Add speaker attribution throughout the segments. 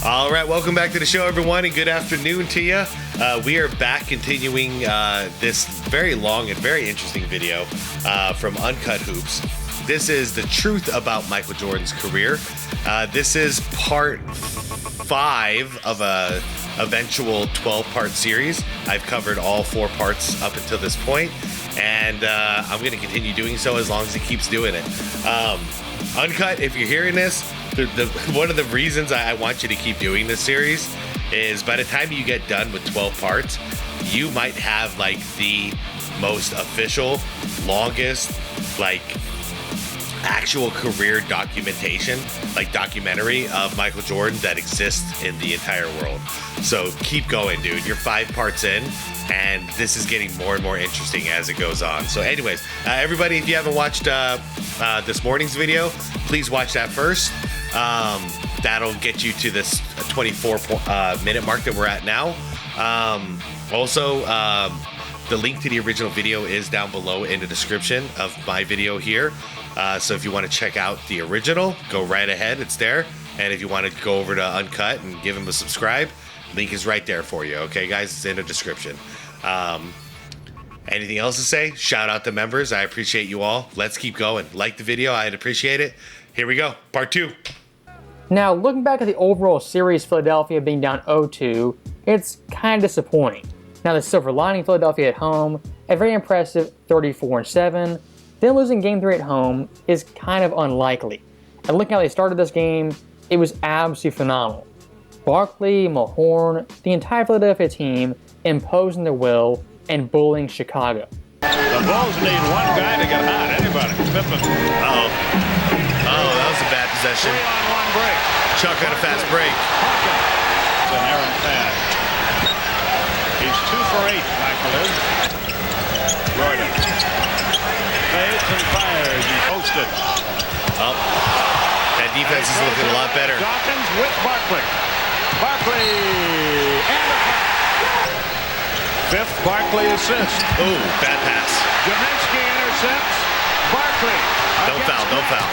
Speaker 1: All right, welcome back to the show, everyone, and good afternoon to you. We are back continuing this very long and very interesting video from Uncut Hoops. This is the truth about Michael Jordan's career. This is part 5 of a eventual 12-part series. I've covered all 4 parts up until this point, and I'm going to continue doing so as long as he keeps doing it. Uncut, if you're hearing this, one of the reasons I want you to keep doing this series is by the time you get done with 12 parts, you might have like the most official, longest, like actual career documentation, like documentary of Michael Jordan that exists in the entire world. So keep going, dude. You're 5 parts in, and this is getting more and more interesting as it goes on. So anyways, everybody, if you haven't watched this morning's video, please watch that first. That'll get you to this 24 minute mark that we're at now. Also, the link to the original video is down below in the description of my video here. So if you want to check out the original, go right ahead. It's there. And if you want to go over to Uncut and give him a subscribe, link is right there for you. Okay, guys? It's in the description. Anything else to say? Shout out to members. I appreciate you all. Let's keep going. Like the video. I'd appreciate it. Here we go. Part 2.
Speaker 2: Now, looking back at the overall series, Philadelphia being down 0-2, it's kind of disappointing. Now, the silver lining, Philadelphia at home, a very impressive 34-7. Then losing Game 3 at home is kind of unlikely. And looking how they started this game, it was absolutely phenomenal. Barkley, Mahorn, the entire Philadelphia team imposing their will and bullying Chicago.
Speaker 3: The Bulls need one guy to get hot. Anybody.
Speaker 1: Uh-oh. Oh, that was a bad possession.
Speaker 3: 3-on-1 break.
Speaker 1: Chuck got a fast break.
Speaker 3: It's an errant pass. He's 2 for 8, Michael is. Jordan. Fades and fires. He posted.
Speaker 1: Oh, that defense is looking a lot better.
Speaker 3: Dawkins with Barkley. Barkley and a foul. 5th Barkley assist.
Speaker 1: Ooh, bad pass.
Speaker 3: Jaminsky intercepts. Barkley.
Speaker 1: Don't foul, don't foul.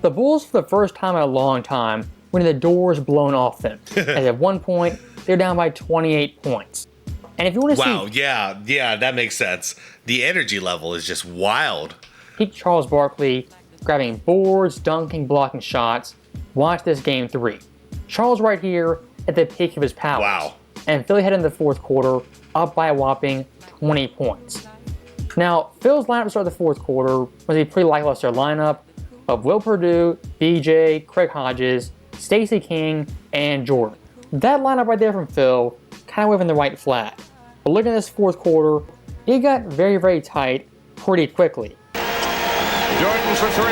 Speaker 2: The Bulls, for the first time in a long time, when the doors blown off them. As at one point, they're down by 28 points. And if you want to
Speaker 1: Wow, yeah, that makes sense. The energy level is just wild.
Speaker 2: peak Charles Barkley, grabbing boards, dunking, blocking shots, watch this Game 3. Charles right here at the peak of his powers.
Speaker 1: Wow.
Speaker 2: And Philly headed into the fourth quarter up by a whopping 20 points. Now, Phil's lineup to start the fourth quarter was a pretty lackluster lineup of Will Perdue, BJ, Craig Hodges, Stacey King, and Jordan. That lineup right there from Phil kind of waving the right flag. But looking at this fourth quarter, it got very, very tight pretty quickly.
Speaker 3: Jordan for 3.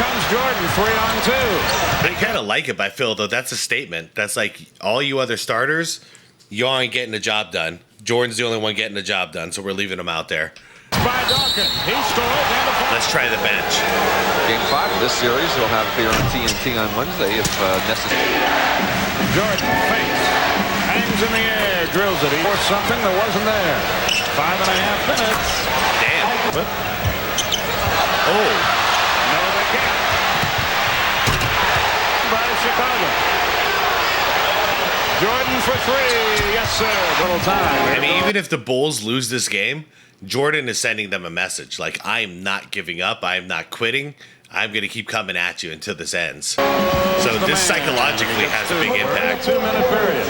Speaker 3: Comes Jordan, 3-on-2.
Speaker 1: They kind of like it by Phil, though. That's a statement. That's like, all you other starters, you all ain't getting the job done. Jordan's the only one getting the job done, so we're leaving him out there.
Speaker 3: By Dawkins. He scores and a foul.
Speaker 1: Let's try the bench.
Speaker 4: Game 5 of this series, he'll have it here on TNT on Wednesday if necessary.
Speaker 3: Jordan fakes. Hangs in the air. Drills it. He forced something that wasn't there. 5.5 minutes.
Speaker 1: Damn. Oh.
Speaker 3: No, they can't. By Chicago. Jordan for 3. Yes, sir. Little time.
Speaker 1: I mean, even if the Bulls lose this game, Jordan is sending them a message like, I'm not giving up. I'm not quitting. I'm going to keep coming at you until this ends. So this psychologically has a big impact.
Speaker 3: 2-minute period.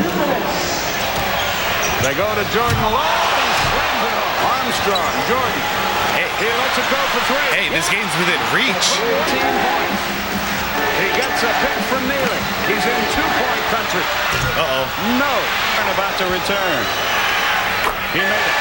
Speaker 3: They go to Jordan alone and slams it home. Armstrong, Jordan.
Speaker 1: Hey,
Speaker 3: He lets it go for 3.
Speaker 1: hey, this game's within reach.
Speaker 3: 14 points. He gets a pick from kneeling. He's in 2-point country.
Speaker 1: Uh-oh.
Speaker 3: No. And about to return. He made it.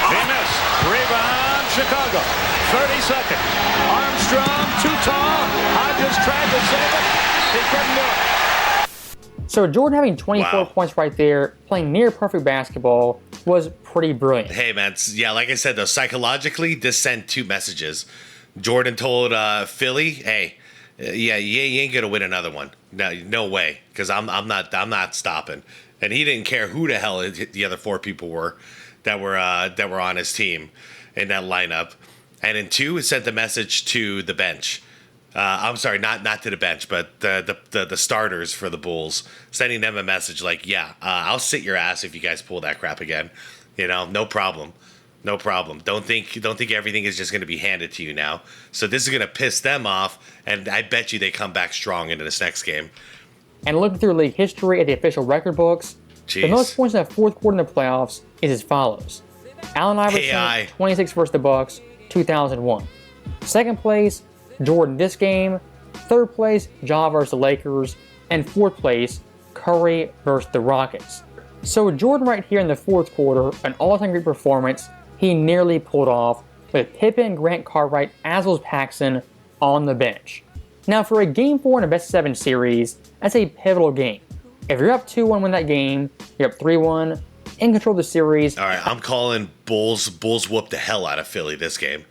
Speaker 3: He missed. Rebound, Chicago. 30 seconds. Armstrong, too tall. Hodges tried to save it. He couldn't do it.
Speaker 2: So Jordan having 24
Speaker 1: Wow.
Speaker 2: points right there, playing near perfect basketball, was pretty brilliant.
Speaker 1: Hey, man. Yeah, like I said, though, psychologically, this sent 2 messages. Jordan told Philly, hey, yeah, you ain't going to win another one. No way, because I'm not stopping. And he didn't care who the hell the other 4 people were that were on his team in that lineup. And in 2, it sent the message to the bench. I'm sorry, not to the bench, but the starters for the Bulls, sending them a message like, yeah, I'll sit your ass if you guys pull that crap again. You know, no problem. No problem. Don't think everything is just going to be handed to you now. So this is going to piss them off, and I bet you they come back strong into this next game.
Speaker 2: And looking through league history at the official record books, the most points in the fourth quarter in the playoffs is as follows. Allen Iverson, 26 versus the Bucks, 2001. Second place, Jordan this game. Third place, Ja versus the Lakers. And fourth place, Curry versus the Rockets. So Jordan right here in the fourth quarter, an all-time great performance he nearly pulled off with Pippen, Grant Cartwright, as well as Paxson on the bench. Now for a Game 4 in a best-of-7 series, that's a pivotal game. If you're up 2-1 win that game, you're up 3-1, in control of the series.
Speaker 1: All right, I'm calling Bulls whoop the hell out of Philly this game.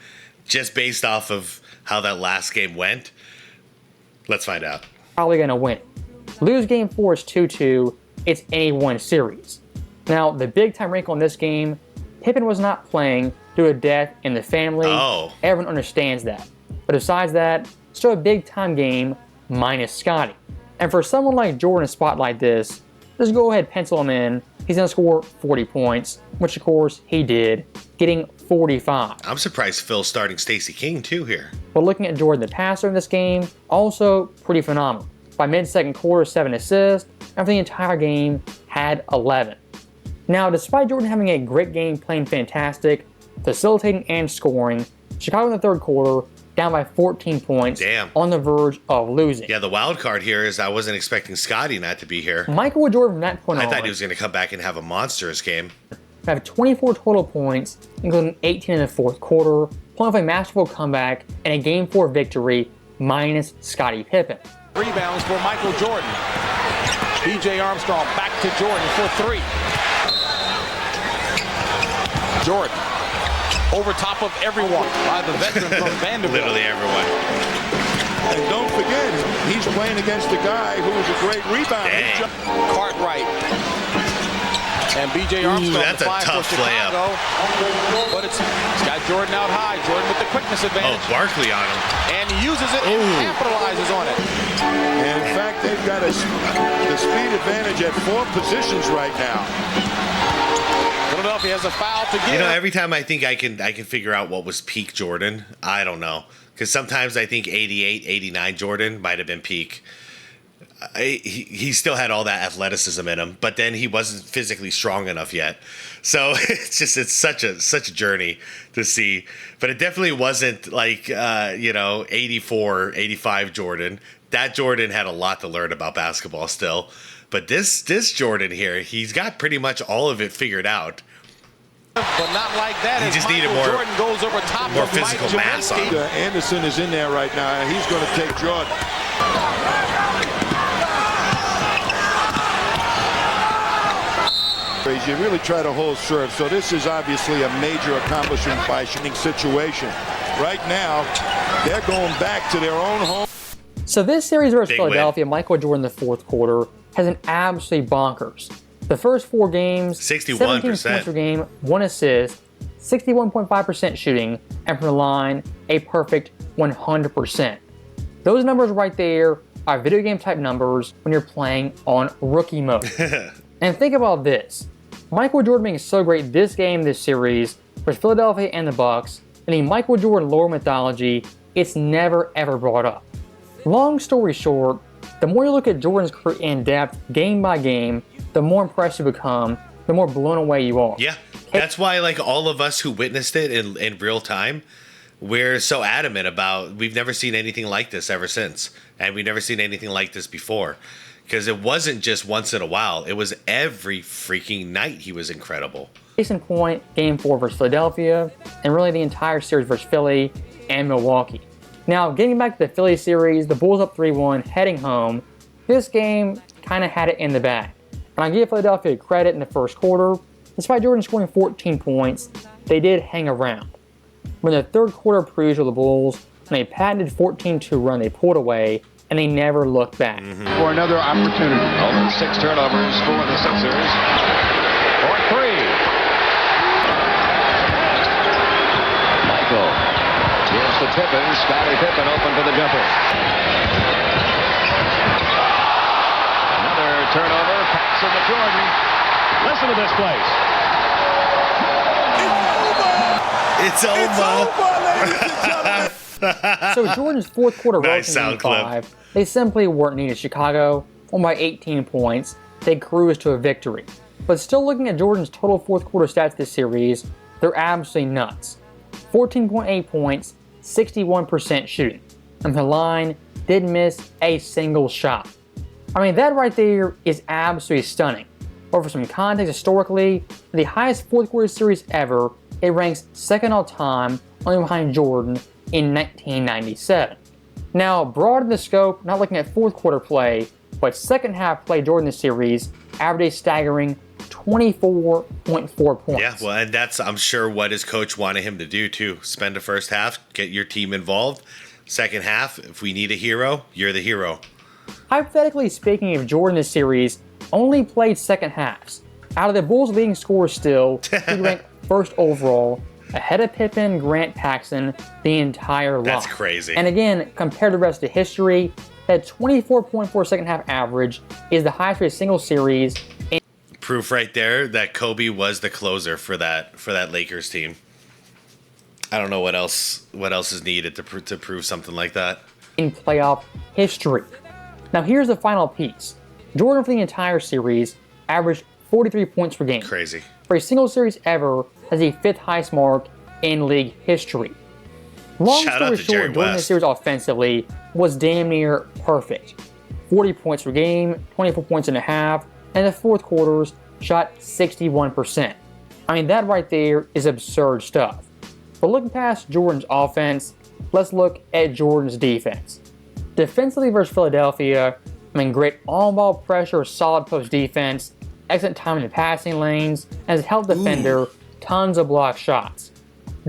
Speaker 1: Just based off of how that last game went. Let's find out.
Speaker 2: Probably going to win. Lose Game 4 is 2-2. It's any one series. Now, the big-time wrinkle in this game, Pippen was not playing due to death in the family.
Speaker 1: Oh.
Speaker 2: Everyone understands that. But besides that, still a big-time game minus Scotty. And for someone like Jordan in a spot like this, just go ahead and pencil him in. He's going to score 40 points, which of course he did, getting 45.
Speaker 1: I'm surprised Phil's starting Stacey King too here.
Speaker 2: But looking at Jordan the passer in this game, also pretty phenomenal. By mid-second quarter, 7 assists, and for the entire game, had 11. Now, despite Jordan having a great game, playing fantastic, facilitating and scoring, Chicago in the third quarter down by 14 points.
Speaker 1: Damn.
Speaker 2: On the verge of losing.
Speaker 1: Yeah, the wild card here is I wasn't expecting Scotty not to be here.
Speaker 2: Michael Jordan from that point on,
Speaker 1: I thought he was going to come back and have a monstrous game.
Speaker 2: Have 24 total points, including 18 in the fourth quarter, pulling off a masterful comeback and a Game 4 victory minus Scottie Pippen.
Speaker 3: Rebounds for Michael Jordan. B.J. Armstrong back to Jordan for 3. Jordan over top of everyone by the veteran from Vanderbilt.
Speaker 1: Literally everyone.
Speaker 5: And don't forget, he's playing against a guy who was a great rebounder.
Speaker 3: Cartwright. And B.J. Armstrong.
Speaker 1: That's a tough layup.
Speaker 3: But it's got Jordan out high. Jordan with the quickness advantage.
Speaker 1: Oh, Barkley on him.
Speaker 3: And he uses it and capitalizes on it.
Speaker 5: And in fact, they've got the speed advantage at 4 positions right now.
Speaker 3: Philadelphia has a foul to give.
Speaker 1: You know, every time I think I can figure out what was peak Jordan, I don't know. Because sometimes I think 88, 89 Jordan might have been peak. He still had all that athleticism in him, but then he wasn't physically strong enough yet. So it's such a journey to see. But it definitely wasn't like 84, 85 Jordan. That Jordan had a lot to learn about basketball still. But this Jordan here, he's got pretty much all of it figured out.
Speaker 3: But not like that.
Speaker 1: He just needed more,
Speaker 3: Jordan goes over top
Speaker 1: more
Speaker 3: of
Speaker 1: physical
Speaker 3: Mike
Speaker 1: mass on him.
Speaker 5: Anderson is in there right now. He's going to take Jordan. You really try to hold serve. So this is obviously a major accomplishment by shooting situation. Right now, they're going back to their own home.
Speaker 2: So this series versus
Speaker 1: Big
Speaker 2: Philadelphia, Michael Jordan in the fourth quarter has an absolutely bonkers. The first 4 games,
Speaker 1: 61%.
Speaker 2: 17 points per game, 1 assist, 61.5% shooting, and from the line, a perfect 100%. Those numbers right there are video game type numbers when you're playing on rookie mode. And think about this. Michael Jordan being so great this game, this series, with Philadelphia and the Bucks, and in Michael Jordan lore mythology, it's never ever brought up. Long story short, the more you look at Jordan's career in depth, game by game, the more impressed you become, the more blown away you are.
Speaker 1: Yeah, that's why like all of us who witnessed it in real time, we're so adamant about we've never seen anything like this ever since. And we've never seen anything like this before. Because it wasn't just once in a while. It was every freaking night he was incredible.
Speaker 2: Case in point, Game 4 versus Philadelphia, and really the entire series versus Philly and Milwaukee. Now, getting back to the Philly series, the Bulls up 3-1, heading home. This game kind of had it in the bag. And I give Philadelphia credit in the first quarter. Despite Jordan scoring 14 points, they did hang around. When the third quarter proves with the Bulls, and a patented 14-2 run they pulled away, and they never looked back.
Speaker 6: For another opportunity.
Speaker 3: Only 6 turnovers for the Sixers. For 3. Michael Pippen. Scottie Pippen open for the jumper. Another turnover. Pass into Jordan. Listen to this place.
Speaker 1: It's over.
Speaker 5: ladies and gentlemen.
Speaker 2: So Jordan's fourth quarter
Speaker 1: Nice
Speaker 2: rush in
Speaker 1: sound
Speaker 2: Game 5, they simply weren't needed. Chicago won by 18 points. They cruised to a victory. But still looking at Jordan's total fourth quarter stats this series, they're absolutely nuts. 14.8 points, 61% shooting. And the line didn't miss a single shot. I mean, that right there is absolutely stunning. But for some context historically, the highest fourth quarter series ever, it ranks second all time, only behind Jordan in 1997. Now, broad in the scope, not looking at fourth quarter play, but second half play Jordan this series, averaged a staggering 24.4 points.
Speaker 1: Yeah, well, and that's, I'm sure, what his coach wanted him to do, too. Spend the first half, get your team involved. Second half, if we need a hero, you're the hero.
Speaker 2: Hypothetically speaking, if Jordan this series only played second halves, out of the Bulls' leading scorers still, he ranked first overall, ahead of Pippen, Grant, Paxson, the entire lot.
Speaker 1: That's crazy.
Speaker 2: And again, compared to the rest of history, that 24.4 second half average is the highest for a single series.
Speaker 1: Proof right there that Kobe was the closer for that Lakers team. I don't know what else is needed to prove something like that
Speaker 2: In playoff history. Now here's the final piece. Jordan for the entire series averaged 43 points per game.
Speaker 1: crazy.
Speaker 2: For a single series ever, has the fifth highest mark in league history. Long
Speaker 1: Shout
Speaker 2: story
Speaker 1: out to Jerry
Speaker 2: short, Jordan this
Speaker 1: West.
Speaker 2: series offensively was damn near perfect. 40 points per game, 24 points and a half, and the fourth quarters shot 61%. I mean, that right there is absurd stuff. But looking past Jordan's offense, let's look at Jordan's defense. Defensively versus Philadelphia, I mean, great on-ball pressure, solid post defense, excellent time in the passing lanes, and as a help defender, tons of block shots.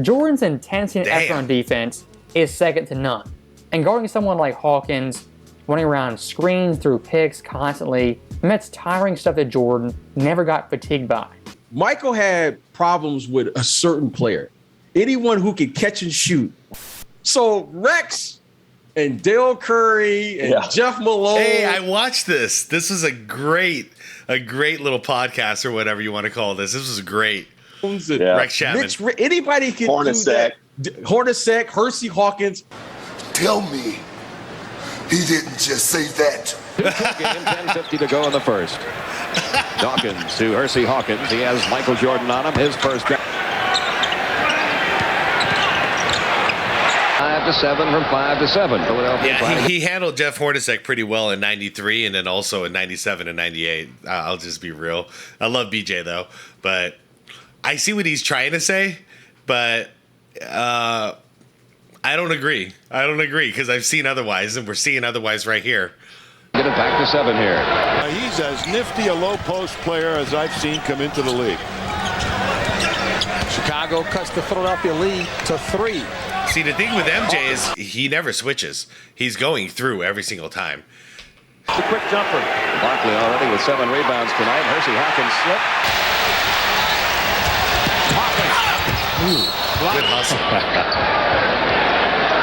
Speaker 2: Jordan's intensity and effort on defense is second to none. And guarding someone like Hawkins, running around screens through picks constantly, and that's tiring stuff that Jordan never got fatigued by.
Speaker 6: Michael had problems with a certain player, anyone who could catch and shoot. So Rex and Dale Curry and Jeff Malone.
Speaker 1: Hey, I watched this. This was a great little podcast or whatever you want to call this. This was great. Rex Chapman.
Speaker 6: Anybody can
Speaker 7: Hornacek.
Speaker 6: do that. Hornacek, Hersey Hawkins.
Speaker 7: Tell me he didn't just say that.
Speaker 3: Game, 10:50 to go in the first. Dawkins to Hersey Hawkins. He has Michael Jordan on him. His first. 5-7 from 5-7. Philadelphia.
Speaker 1: Yeah, he handled Jeff Hornacek pretty well in 93 and then also in 97 and 98. I'll just be real. I love BJ, though. But I see what he's trying to say, but I don't agree. I don't agree because I've seen otherwise, and we're seeing otherwise right here.
Speaker 3: Get it back to 7 here.
Speaker 5: He's as nifty a low post player as I've seen come into the league.
Speaker 8: Chicago cuts the Philadelphia lead to 3.
Speaker 1: See, the thing with MJ is he never switches. He's going through every single time.
Speaker 3: The quick jumper. Barkley already with 7 rebounds tonight. Hersey Hawkins slip.
Speaker 1: Good hustle.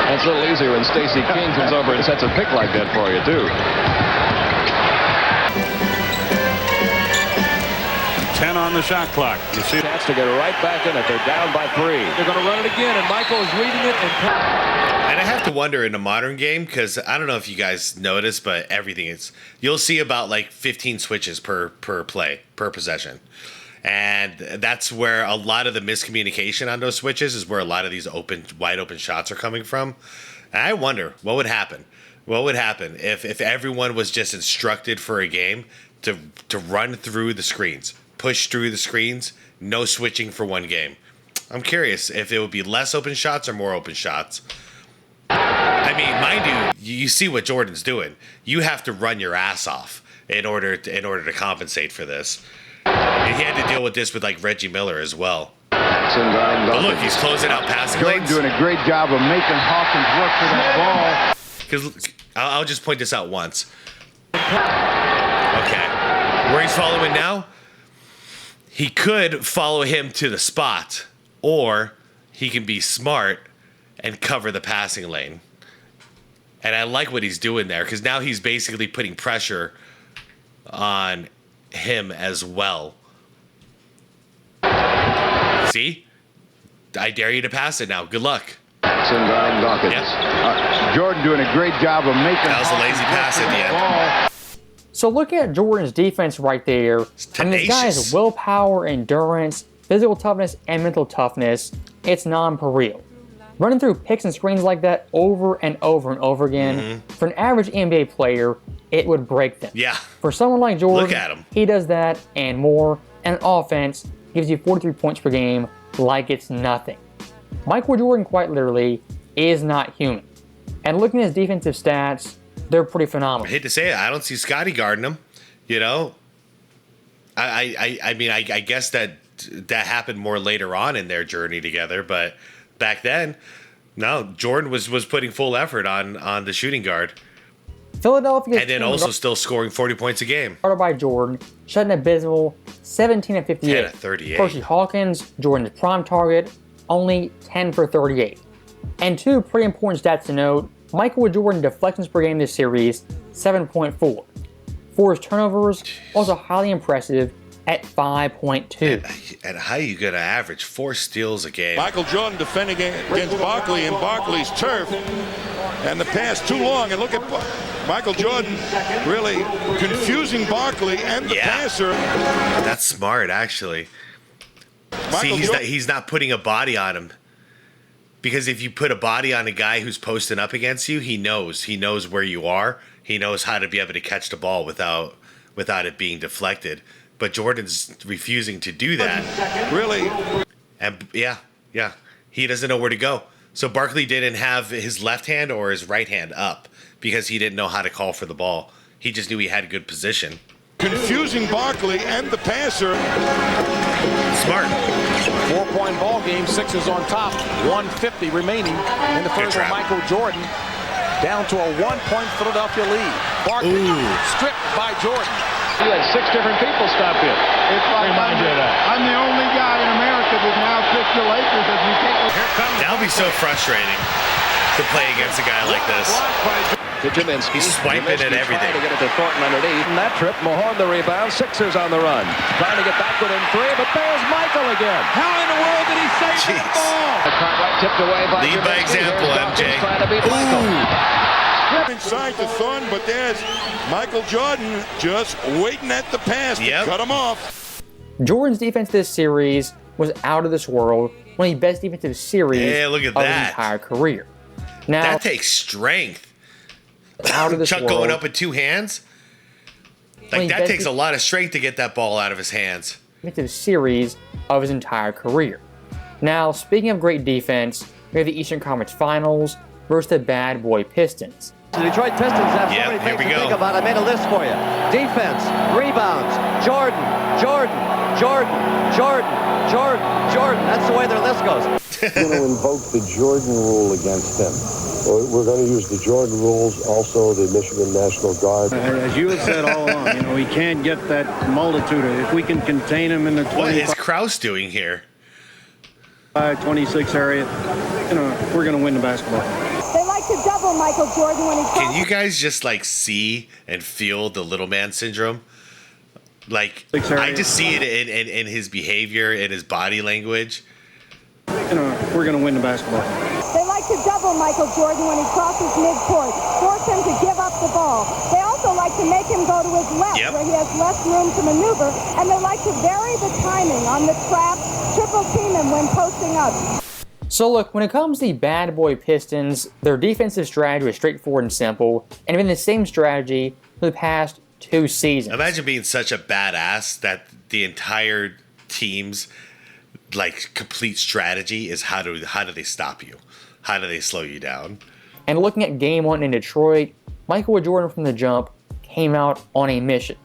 Speaker 3: That's a little easier when Stacey King comes over and sets a pick like that for you, too.
Speaker 9: 10 on the shot clock. You see,
Speaker 3: Chance to get right back in it. They're down by 3.
Speaker 8: They're going to run it again, and Michael is reading it.
Speaker 1: And I have to wonder in a modern game, because I don't know if you guys notice, but everything is, you'll see about like 15 switches per play, per possession. And that's where a lot of the miscommunication on those switches is where a lot of these wide open shots are coming from. And I wonder what would happen. What would happen if everyone was just instructed for a game to run through the screens, push through the screens, no switching for one game? I'm curious if it would be less open shots or more open shots. I mean, mind you see what Jordan's doing. You have to run your ass off in order to compensate for this. And he had to deal with this with like Reggie Miller as well. But look, he's closing out passing lanes.
Speaker 10: Doing a great job of making Hawkins work for that ball.
Speaker 1: Because I'll just point this out once. Okay, where he's following now, he could follow him to the spot, or he can be smart and cover the passing lane. And I like what he's doing there because now he's basically putting pressure on him as well. See? I dare you to pass it now. Good luck.
Speaker 10: Yep. Jordan doing a great job of making.
Speaker 1: That was a lazy pass at the end.
Speaker 2: So look at Jordan's defense right there. I mean, this guy's willpower, endurance, physical toughness, and mental toughness, it's non-pareil. Running through picks and screens like that over and over and over again, for an average NBA player, it would break them.
Speaker 1: Yeah.
Speaker 2: For someone like Jordan,
Speaker 1: look at him.
Speaker 2: He does that and more, and offense gives you 43 points per game like it's nothing. Michael Jordan, quite literally, is not human. And looking at his defensive stats, they're pretty phenomenal.
Speaker 1: I hate to say it, I don't see Scotty guarding him. You know, I mean, I guess that happened more later on in their journey together, but back then, no, Jordan was putting full effort on the shooting guard.
Speaker 2: Philadelphia,
Speaker 1: and then also still scoring 40 points a game.
Speaker 2: Started by Jordan, shot an abysmal 17 of 58.
Speaker 1: 10 of 38.
Speaker 2: Percy Hawkins, Jordan's prime target, only 10 for 38. And two pretty important stats to note: Michael Jordan deflections per game this series, 7.4. For his turnovers, also highly impressive at 5.2.
Speaker 1: And how are you going to average 4 steals a game?
Speaker 5: Michael Jordan defending against Barkley in Barkley's turf. And the pass too long. And look at Michael Jordan really confusing Barkley and the passer.
Speaker 1: That's smart, actually. See, he's not putting a body on him. Because if you put a body on a guy who's posting up against you, he knows where you are. He knows how to be able to catch the ball without it being deflected. But Jordan's refusing to do that.
Speaker 5: Really?
Speaker 1: And yeah, he doesn't know where to go. So Barkley didn't have his left hand or his right hand up because he didn't know how to call for the ball. He just knew he had good position.
Speaker 5: Confusing Barkley and the passer.
Speaker 1: Smart.
Speaker 8: 4-point ball game, Sixers on top, 150 remaining in the first one. Michael Jordan down to a 1-point Philadelphia lead. Barkley stripped by Jordan.
Speaker 10: You had 6 different people stop him. It's like I'm the only guy in America that now pick your Lakers as we take.
Speaker 1: That would be so frustrating to play against a guy like this. He's swiping at everything.
Speaker 3: To get it to Thornton underneath. And that trip, Mahorn the rebound. Sixers on the run. Trying to get back within 3, but there's Michael again. How in the world did he save that ball? Cartwright tipped away by
Speaker 1: lead by example, MJ.
Speaker 5: Inside to Thornton, but there's Michael Jordan just waiting at the pass to cut him off.
Speaker 2: Jordan's defense this series was out of this world. One of the best defensive series
Speaker 1: look at
Speaker 2: of
Speaker 1: that.
Speaker 2: his entire career. Now,
Speaker 1: that takes strength.
Speaker 2: Out of this
Speaker 1: Chuck
Speaker 2: world,
Speaker 1: going up with 2 hands? Like, that takes a lot of strength to get that ball out of his hands.
Speaker 2: Defensive series of his entire career. Now, speaking of great defense, we have the Eastern Conference Finals versus the bad boy Pistons.
Speaker 11: The Detroit Pistons have so many things to think about. I made a list for you. Defense, rebounds, Jordan. That's the way their list goes.
Speaker 12: We're going to invoke the Jordan rule against them. We're going to use the Jordan rules, also the Michigan National Guard.
Speaker 10: As you have said all along, we can't get that multitude. If we can contain them in the 25,
Speaker 1: what is Krause doing here?
Speaker 10: 26 area, we're going to win the basketball.
Speaker 13: They like to double Michael Jordan when he crosses.
Speaker 1: Can you guys just like see and feel the little man syndrome? Like, I just see it in his behavior, in his body language.
Speaker 10: We're going to win the basketball.
Speaker 13: They like to double Michael Jordan when he crosses midcourt, force him to give up the ball. They also like to make him go to his left, where he has less room to maneuver, and they like to vary the timing on the trap, triple team him when posting up.
Speaker 2: So look, when it comes to the bad boy Pistons, their defensive strategy is straightforward and simple, and been the same strategy for the past 2 seasons.
Speaker 1: Imagine being such a badass that the entire team's like complete strategy is how do they stop you? How do they slow you down?
Speaker 2: And looking at game 1 in Detroit, Michael Jordan from the jump came out on a mission.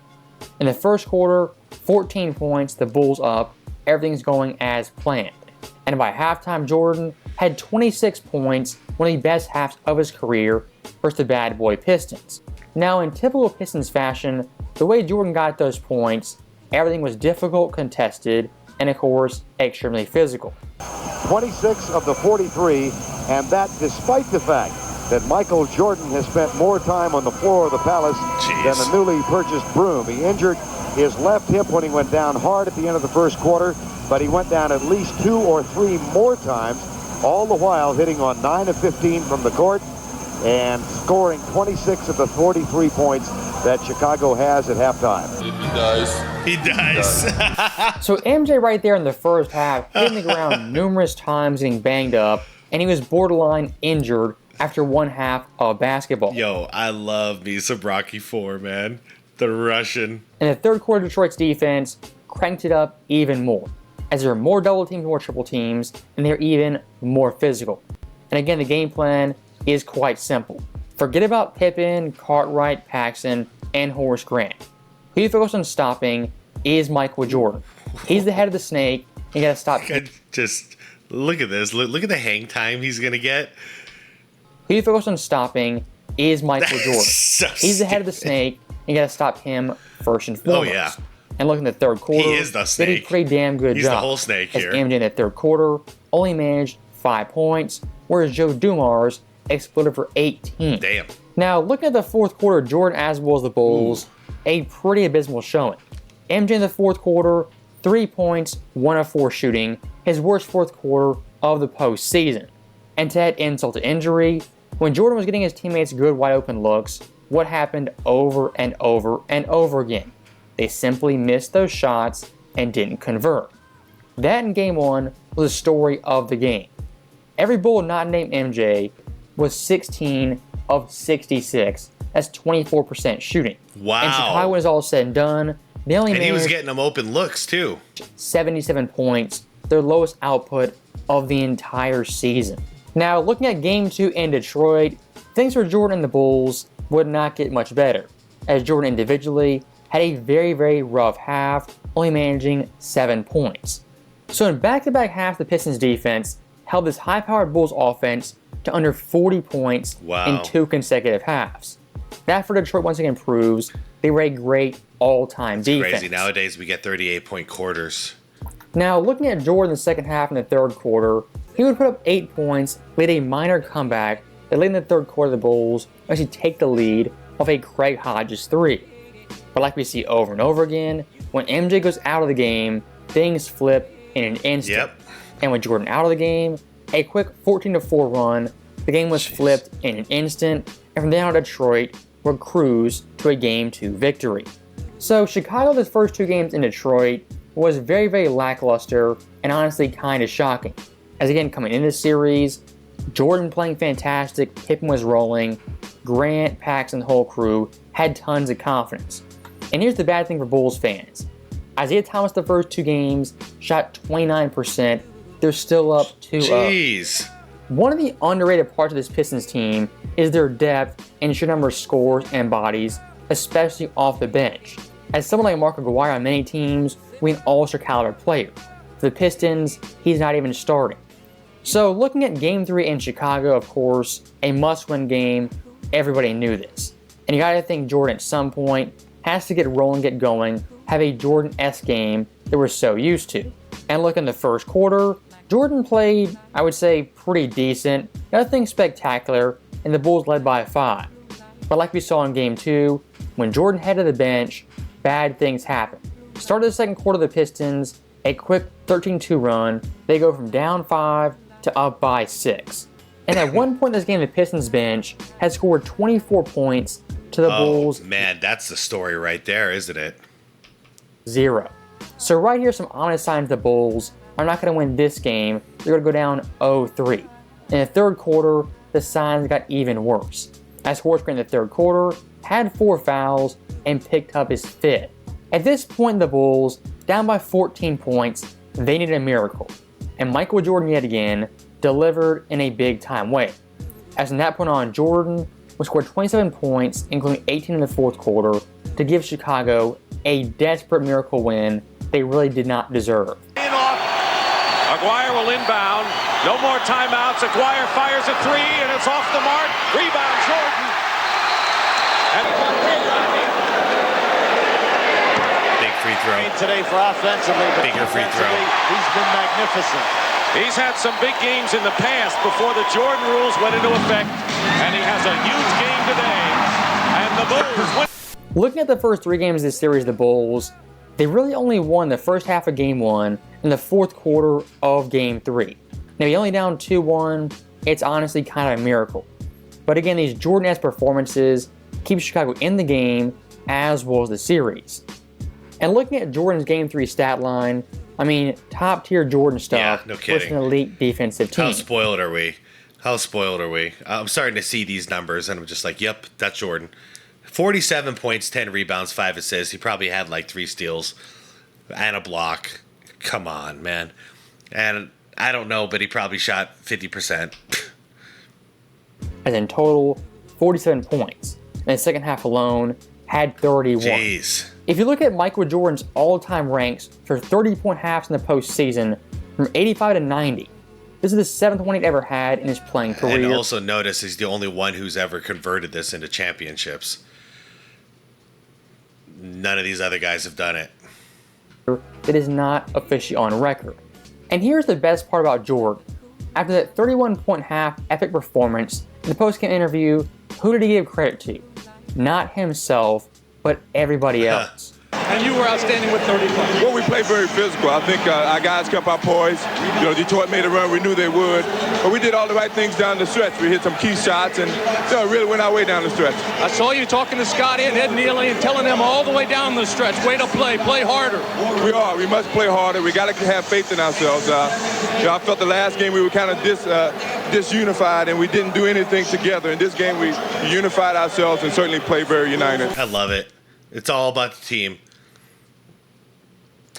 Speaker 2: In the first quarter, 14 points, the Bulls up, everything's going as planned. And by halftime, Jordan had 26 points, one of the best halves of his career, versus the bad boy Pistons. Now, in typical Pistons fashion, the way Jordan got those points, everything was difficult, contested, and of course, extremely physical.
Speaker 14: 26 of the 43, and that despite the fact that Michael Jordan has spent more time on the floor of the Palace than the newly purchased broom. He injured his left hip when he went down hard at the end of the first quarter, but he went down at least 2 or 3 more times, all the while hitting on 9 of 15 from the court and scoring 26 of the 43 points that Chicago has at halftime.
Speaker 1: He dies.
Speaker 2: So MJ right there in the first half, hitting the ground numerous times, getting banged up, and he was borderline injured after one half of basketball.
Speaker 1: Yo, I love me some Rocky IV, man. The Russian.
Speaker 2: In the third quarter, Detroit's defense cranked it up even more, as there are more double teams, more triple teams, and they're even more physical. And again, the game plan is quite simple. Forget about Pippen, Cartwright, Paxson, and Horace Grant. Who you focus on stopping is Michael Jordan. He's the head of the snake, and you gotta stop him.
Speaker 1: Just look at this. Look at the hang time he's gonna get.
Speaker 2: Who you focus on stopping is Michael Jordan.
Speaker 1: So
Speaker 2: he's the head of the snake, and you gotta stop him first and foremost.
Speaker 1: Oh, yeah.
Speaker 2: And look in the third quarter,
Speaker 1: He is the snake.
Speaker 2: they did a pretty damn good
Speaker 1: He's
Speaker 2: job.
Speaker 1: the whole snake here.
Speaker 2: As MJ in the third quarter only managed 5 points, whereas Joe Dumars exploded for 18.
Speaker 1: Damn.
Speaker 2: Now, looking at the fourth quarter, Jordan as well as the Bulls, a pretty abysmal showing. MJ in the fourth quarter, 3 points, 1 of 4 shooting, his worst fourth quarter of the postseason. And to add insult to injury, when Jordan was getting his teammates good wide open looks, what happened over and over and over again? They simply missed those shots and didn't convert. That in game 1 was the story of the game. Every Bull not named MJ was 16 of 66. That's 24% shooting.
Speaker 1: Wow.
Speaker 2: And Chicago, when it's all said and done, they only
Speaker 1: And he was
Speaker 2: managed
Speaker 1: getting them open looks, too.
Speaker 2: 77 points, their lowest output of the entire season. Now, looking at game 2 in Detroit, things for Jordan and the Bulls would not get much better, as Jordan individually had a very, very rough half, only managing 7 points. So in back-to-back halves, the Pistons defense held this high-powered Bulls offense to under 40 points in 2 consecutive halves. That for Detroit once again proves they were a great all-time defense.
Speaker 1: Crazy. Nowadays, we get 38-point quarters.
Speaker 2: Now, looking at Jordan in the second half and the third quarter, he would put up 8 points, lead a minor comeback that led in the third quarter of the Bulls actually take the lead off a Craig Hodges 3. But like we see over and over again, when MJ goes out of the game, things flip in an instant.
Speaker 1: Yep.
Speaker 2: And with Jordan out of the game, a quick 14-4 run, the game was flipped in an instant, and from then on Detroit would cruise to a Game 2 victory. So Chicago, the first 2 games in Detroit, was very, very lackluster and honestly kind of shocking. As again, coming into this series, Jordan playing fantastic, Pippen was rolling, Grant, Paxson, the whole crew had tons of confidence. And here's the bad thing for Bulls fans. Isaiah Thomas the first 2 games shot 29%. They're still up 2-0.
Speaker 1: Jeez.
Speaker 2: One of the underrated parts of this Pistons team is their depth and sheer number of scores and bodies, especially off the bench. As someone like Mark Aguirre on many teams, we an all-star caliber player. For the Pistons, he's not even starting. So looking at Game 3 in Chicago, of course, a must-win game, everybody knew this. And you gotta think Jordan at some point has to get rolling, get going, have a Jordan-esque game that we're so used to. And look in the first quarter, Jordan played, I would say, pretty decent, nothing spectacular, and the Bulls led by 5. But like we saw in Game 2, when Jordan headed to the bench, bad things happen. Start of the second quarter, the Pistons, a quick 13-2 run, they go from down 5 to up by 6. And at one point in this game, the Pistons bench had scored 24 points to the Bulls.
Speaker 1: Man, that's the story right there, isn't it?
Speaker 2: 0. So right here, some honest signs the Bulls are not going to win this game. They're going to go down 0-3. In the third quarter, the signs got even worse, as Horace Grant in the third quarter had 4 fouls and picked up his 5th. At this point, the Bulls, down by 14 points, they needed a miracle. And Michael Jordan yet again delivered in a big-time way. As from that point on, Jordan would score 27 points, including 18 in the fourth quarter, to give Chicago a desperate miracle win they really did not deserve.
Speaker 3: Aguirre will inbound. No more timeouts. Aguirre fires a 3, and it's off the mark. Rebound, Jordan.
Speaker 1: Big free throw.
Speaker 15: Today for offensively, but
Speaker 1: bigger free throw.
Speaker 15: He's been magnificent.
Speaker 3: He's had some big games in the past before the Jordan rules went into effect, and he has a huge game today. And the Bulls win.
Speaker 2: Looking at the first 3 games of this series, the Bulls, they really only won the first half of Game 1 and the fourth quarter of Game 3. Now, you're only down 2-1. It's honestly kind of a miracle. But again, these Jordan-esque performances keep Chicago in the game as well as the series. And looking at Jordan's Game 3 stat line, I mean, top-tier Jordan stuff.
Speaker 1: Yeah, no kidding.
Speaker 2: With an elite defensive team.
Speaker 1: How spoiled are we? How spoiled are we? I'm starting to see these numbers, and I'm just like, yep, that's Jordan. 47 points, 10 rebounds, 5 assists. He probably had like 3 steals and a block. Come on, man. And I don't know, but he probably shot 50%.
Speaker 2: And in total, 47 points. In the second half alone, had 31.
Speaker 1: Jeez.
Speaker 2: If you look at Michael Jordan's all-time ranks for 30-point halves in the postseason, from 85 to 90, this is the 7th one he'd ever had in his playing career.
Speaker 1: And also notice he's the only one who's ever converted this into championships. None of these other guys have done it.
Speaker 2: That is not officially on record. And here's the best part about Jordan. After that 31-point half epic performance, in the post-game interview, who did he give credit to? Not himself, but everybody else.
Speaker 15: And you were outstanding with 30 points.
Speaker 16: Well, we played very physical. I think our guys kept our poise. You know, Detroit made a run. We knew they would. But we did all the right things down the stretch. We hit some key shots and really went our way down the stretch.
Speaker 15: I saw you talking to Scotty and Ed Neely and telling them all the way down the stretch, way to play harder.
Speaker 16: We are. We must play harder. We got to have faith in ourselves. You know, I felt the last game we were kind of disunified and we didn't do anything together. In this game, we unified ourselves and certainly played very united.
Speaker 1: I love it. It's all about the team.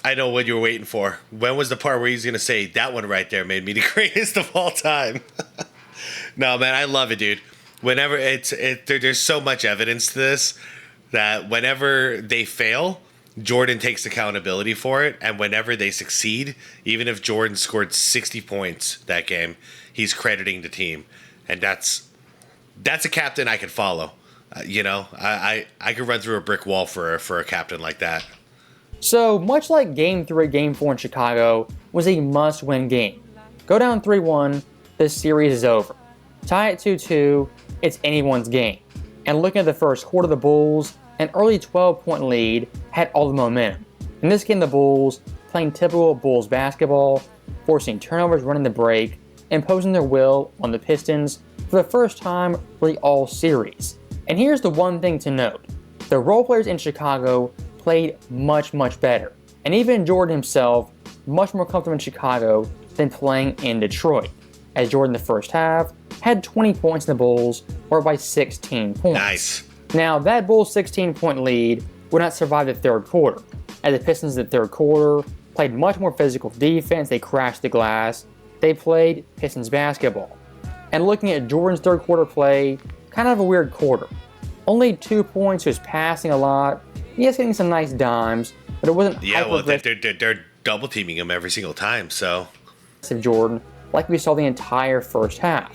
Speaker 1: I know what you were waiting for. When was the part where he's going to say, that one right there made me the greatest of all time? No, man, I love it, dude. Whenever there's so much evidence to this that whenever they fail, Jordan takes accountability for it. And whenever they succeed, even if Jordan scored 60 points that game, he's crediting the team. And that's a captain I could follow. You know, I could run through a brick wall for a captain like that.
Speaker 2: So, much like Game 3, Game 4 in Chicago was a must-win game. Go down 3-1, this series is over. Tie at 2-2, it's anyone's game. And looking at the first quarter, the Bulls, an early 12-point lead, had all the momentum. In this game, the Bulls, playing typical Bulls basketball, forcing turnovers, running the break, imposing their will on the Pistons for the first time really all series. And here's the one thing to note. The role players in Chicago played much, much better. And even Jordan himself, much more comfortable in Chicago than playing in Detroit. As Jordan in the first half had 20 points in the Bulls, or by 16 points.
Speaker 1: Nice.
Speaker 2: Now, that Bulls 16-point lead would not survive the third quarter. As the Pistons in the third quarter played much more physical defense, they crashed the glass, they played Pistons basketball. And looking at Jordan's third quarter play, kind of a weird quarter. Only 2 points, he was passing a lot. He was getting some nice dimes, but it wasn't
Speaker 1: they're double teaming him every single time, so.
Speaker 2: Jordan, like we saw the entire first half.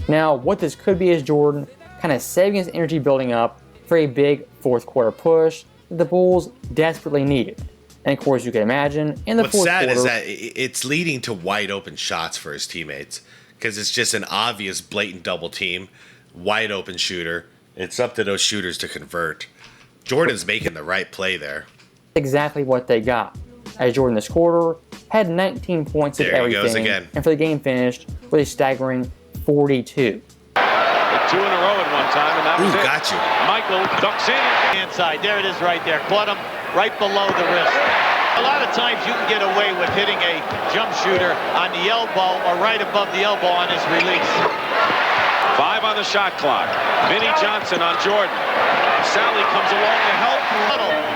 Speaker 2: Now, what this could be is Jordan kind of saving his energy building up for a big fourth quarter push that the Bulls desperately needed. And of course, you can imagine in the fourth quarter.
Speaker 1: What's sad is that it's leading to wide open shots for his teammates because it's just an obvious, blatant double team, wide open shooter. It's up to those shooters to convert. Jordan's making the right play there.
Speaker 2: Exactly what they got. As Jordan this quarter had 19 points of everything.
Speaker 1: There he goes again.
Speaker 2: And for the game finished with a staggering 42.
Speaker 3: 2 in a row at one time, and that was it.
Speaker 1: Got you.
Speaker 3: Michael ducks in.
Speaker 17: Inside, there it is right there. Caught him right below the wrist. A lot of times you can get away with hitting a jump shooter on the elbow or right above the elbow on his release.
Speaker 3: 5 on the shot clock. Vinnie Johnson on Jordan. Sally comes along to help.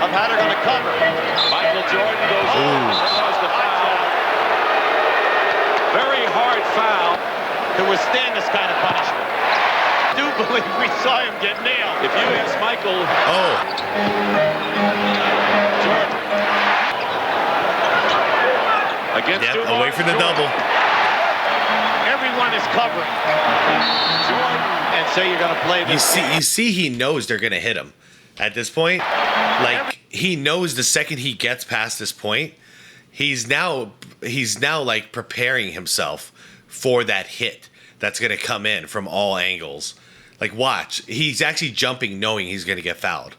Speaker 17: Of how they're going to cover.
Speaker 3: Michael Jordan goes on. There's the foul. Very hard foul.
Speaker 17: To withstand this kind of punishment. I do believe we saw him get nailed.
Speaker 3: If you ask Michael. Jordan. Against
Speaker 1: away from the double.
Speaker 17: Everyone is covering. Jordan. And say you're going to play this.
Speaker 1: You see he knows they're going to hit him at this point. Like, he knows the second he gets past this point, he's now like preparing himself for that hit that's going to come in from all angles. Like, watch. He's actually jumping knowing he's going to get fouled.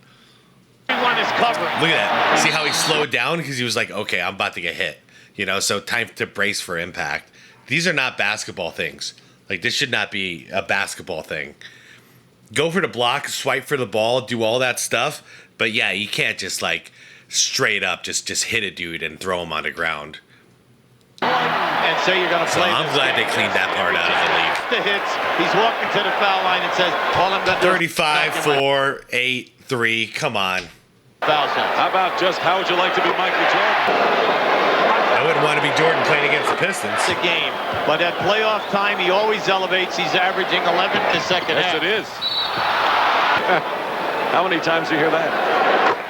Speaker 17: Everyone is covered.
Speaker 1: Look at that. See how he slowed down? Because he was like, okay, I'm about to get hit. You know, so time to brace for impact. These are not basketball things. Like, this should not be a basketball thing. Go for the block, swipe for the ball, do all that stuff. But, yeah, you can't just, like, straight up just hit a dude and throw him on the ground.
Speaker 17: And say you're going to play.
Speaker 1: So I'm glad they cleaned that part out of the league.
Speaker 17: The hits. He's walking to the foul line and says, all I'm going to do
Speaker 1: 35, 4, 8, 3. Come on.
Speaker 17: Foul zone.
Speaker 3: How about just how would you like to be Michael Jordan?
Speaker 1: I wouldn't want to be Jordan playing against the Pistons.
Speaker 17: The game. But at playoff time, he always elevates. He's averaging 11 in the second half.
Speaker 3: Yes, it is. How many times do you hear that?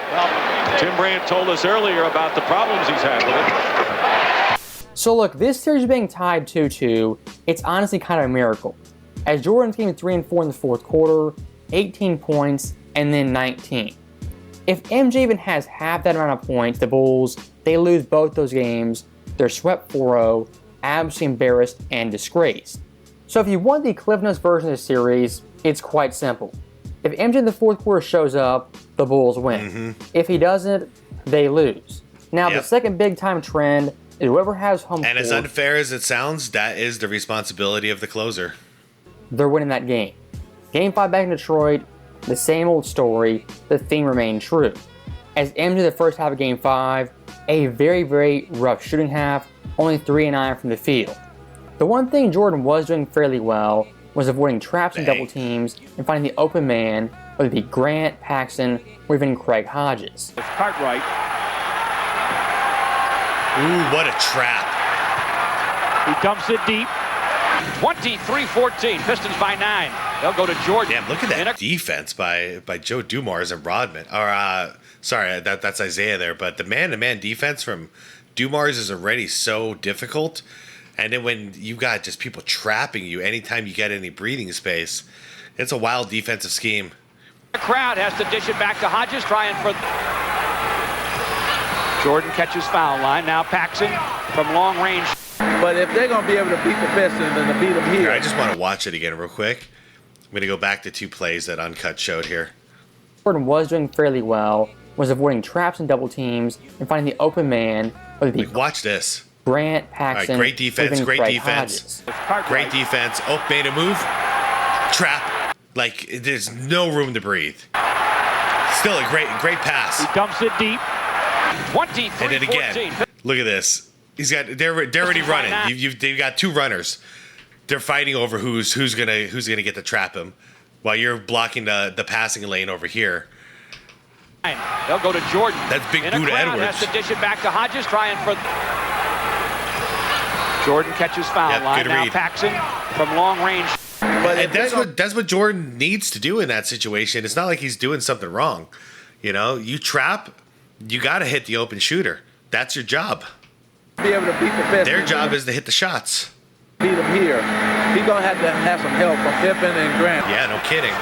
Speaker 3: Well, Tim Bryant told us earlier about the problems he's had with it.
Speaker 2: So look, this series being tied 2-2, it's honestly kind of a miracle. As Jordan came 3 and 4 in the fourth quarter, 18 points, and then 19. If MJ even has half that amount of points, the Bulls, they lose both those games. They're swept 4-0, absolutely embarrassed and disgraced. So if you want the Cliff Notes version of the series, it's quite simple. If MJ in the fourth quarter shows up, the Bulls win. If he doesn't, they lose. Now, the second big time trend is whoever has home
Speaker 1: And
Speaker 2: court,
Speaker 1: as unfair as it sounds, that is the responsibility of the closer.
Speaker 2: they're winning that game. Game 5 back in Detroit, the same old story, the theme remained true. As MJ the first half of Game 5, a very, very rough shooting half, only 3 and 9 from the field. The one thing Jordan was doing fairly well was avoiding traps and double teams and finding the open man, whether it be Grant, Paxson, or even Craig Hodges.
Speaker 3: Cartwright.
Speaker 1: Ooh, what a trap.
Speaker 3: He dumps it deep. 23-14. Pistons by 9. They'll go to Jordan.
Speaker 1: Damn, look at that defense by Joe Dumars and Rodman. Or, sorry, that's Isaiah there. But the man-to-man defense from Dumars is already so difficult. And then when you got just people trapping you anytime you get any breathing space, it's a wild defensive scheme.
Speaker 3: The crowd has to dish it back to Hodges, trying for... Jordan catches foul line. Now Paxson from long range.
Speaker 18: But if they're going to be able to beat the Pistons, then to beat them here.
Speaker 1: I just want to watch it again real quick. I'm going to go back to 2 plays that Uncut showed here.
Speaker 2: Jordan was doing fairly well, was avoiding traps and double teams and finding the open man, whether it be
Speaker 1: watch this.
Speaker 2: Grant, Paxson,
Speaker 1: all right, great defense,
Speaker 2: even
Speaker 1: great
Speaker 2: Craig
Speaker 1: defense.
Speaker 2: Hodges.
Speaker 1: Great defense. Oh, made a move. Trap. Like, there's no room to breathe. Still a great pass.
Speaker 3: He dumps it deep. 23-14.
Speaker 1: And then again, look at this. They're already running. They've got 2 runners. They're fighting over who's gonna get to trap him, while you're blocking the passing lane over here.
Speaker 3: They'll go to Jordan.
Speaker 1: That's Big Buddha Edwards.
Speaker 3: Has to dish it back to Hodges, trying for... Jordan catches foul line. Now Paxson from long range.
Speaker 1: But that's what Jordan needs to do in that situation. It's not like he's doing something wrong. You know, you trap, you got to hit the open shooter. That's your job.
Speaker 18: Be able to beat the Pistons.
Speaker 1: Their job is to hit the shots.
Speaker 18: Beat them here. He's going to have some help from Pippen and Grant.
Speaker 1: Yeah, no kidding.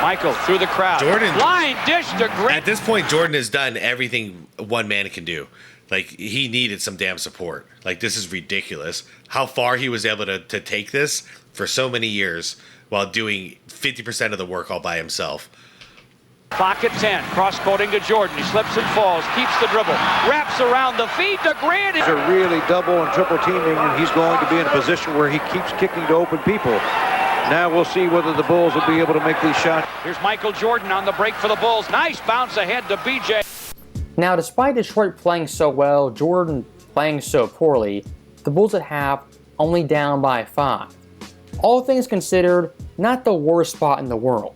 Speaker 3: Michael through the crowd.
Speaker 1: Jordan.
Speaker 3: Line dish to Grant.
Speaker 1: At this point, Jordan has done everything one man can do. Like, he needed some damn support. Like, this is ridiculous. How far he was able to take this for so many years while doing 50% of the work all by himself.
Speaker 3: Clock at 10. Cross-courting to Jordan. He slips and falls. Keeps the dribble. Wraps around the feed to Grant.
Speaker 14: These are really double and triple teaming, and he's going to be in a position where he keeps kicking to open people. Now we'll see whether the Bulls will be able to make these shots.
Speaker 3: Here's Michael Jordan on the break for the Bulls. Nice bounce ahead to BJ.
Speaker 2: Now, despite Detroit playing so well, Jordan playing so poorly, the Bulls at half only down by 5. All things considered, not the worst spot in the world.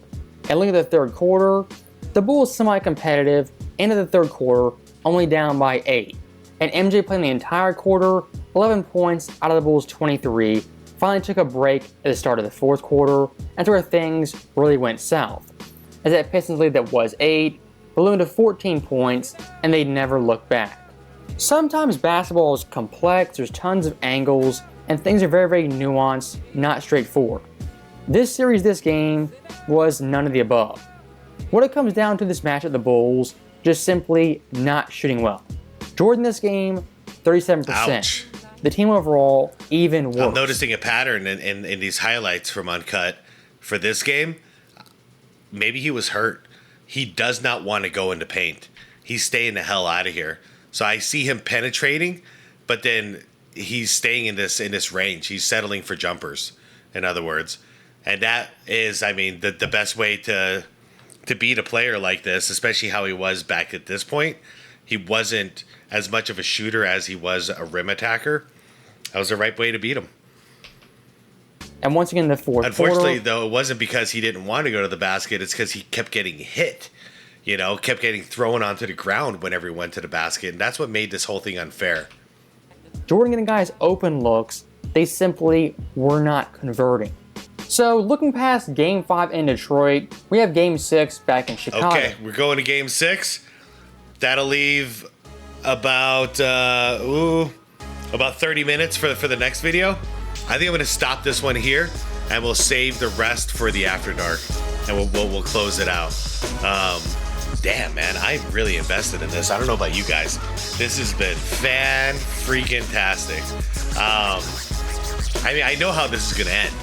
Speaker 2: And look at the third quarter, the Bulls semi-competitive, end of the third quarter, only down by 8. And MJ playing the entire quarter, 11 points out of the Bulls' 23, finally took a break at the start of the fourth quarter, and that's where things really went south. As that Pistons lead that was 8, ballooned to 14 points, and they never looked back. Sometimes basketball is complex, there's tons of angles, and things are very, very nuanced, not straightforward. This series, this game, was none of the above. What it comes down to this match at the Bulls, just simply not shooting well. Jordan this game, 37%.
Speaker 1: Ouch.
Speaker 2: The team overall, even worse.
Speaker 1: I'm noticing a pattern in these highlights from Uncut for this game. Maybe he was hurt. He does not want to go into paint. He's staying the hell out of here. So I see him penetrating, but then he's staying in this range. He's settling for jumpers, in other words. And that is, I mean, the best way to beat a player like this, especially how he was back at this point. He wasn't as much of a shooter as he was a rim attacker. That was the right way to beat him.
Speaker 2: And once again, the fourth
Speaker 1: Unfortunately,
Speaker 2: quarter,
Speaker 1: though, it wasn't because he didn't want to go to the basket. It's because he kept getting hit, kept getting thrown onto the ground whenever he went to the basket. And that's what made this whole thing unfair.
Speaker 2: Jordan getting guys open looks, they simply were not converting. So looking past Game 5 in Detroit, we have Game 6 back in Chicago.
Speaker 1: Okay, we're going to Game 6. That'll leave about 30 minutes for the next video. I think I'm going to stop this one here, and we'll save the rest for the After Dark, and we'll close it out. Damn, man, I'm really invested in this. I don't know about you guys. This has been fan-freaking-tastic. I mean, I know how this is going to end.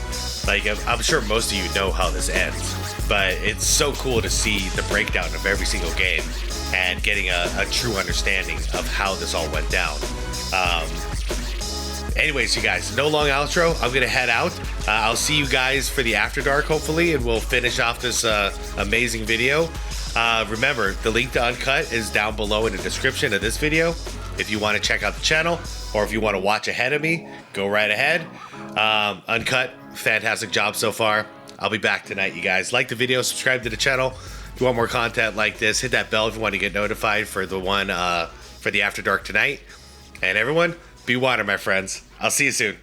Speaker 1: Like, I'm sure most of you know how this ends, but it's so cool to see the breakdown of every single game and getting a true understanding of how this all went down. Anyways, you guys, no long outro. I'm going to head out. I'll see you guys for the After Dark, hopefully, and we'll finish off this amazing video. Remember, the link to Uncut is down below in the description of this video. If you want to check out the channel, or if you want to watch ahead of me, go right ahead. Uncut, fantastic job so far. I'll be back tonight, you guys. Like the video, subscribe to the channel. If you want more content like this, hit that bell if you want to get notified for the one for the After Dark tonight. And everyone, be water, my friends. I'll see you soon.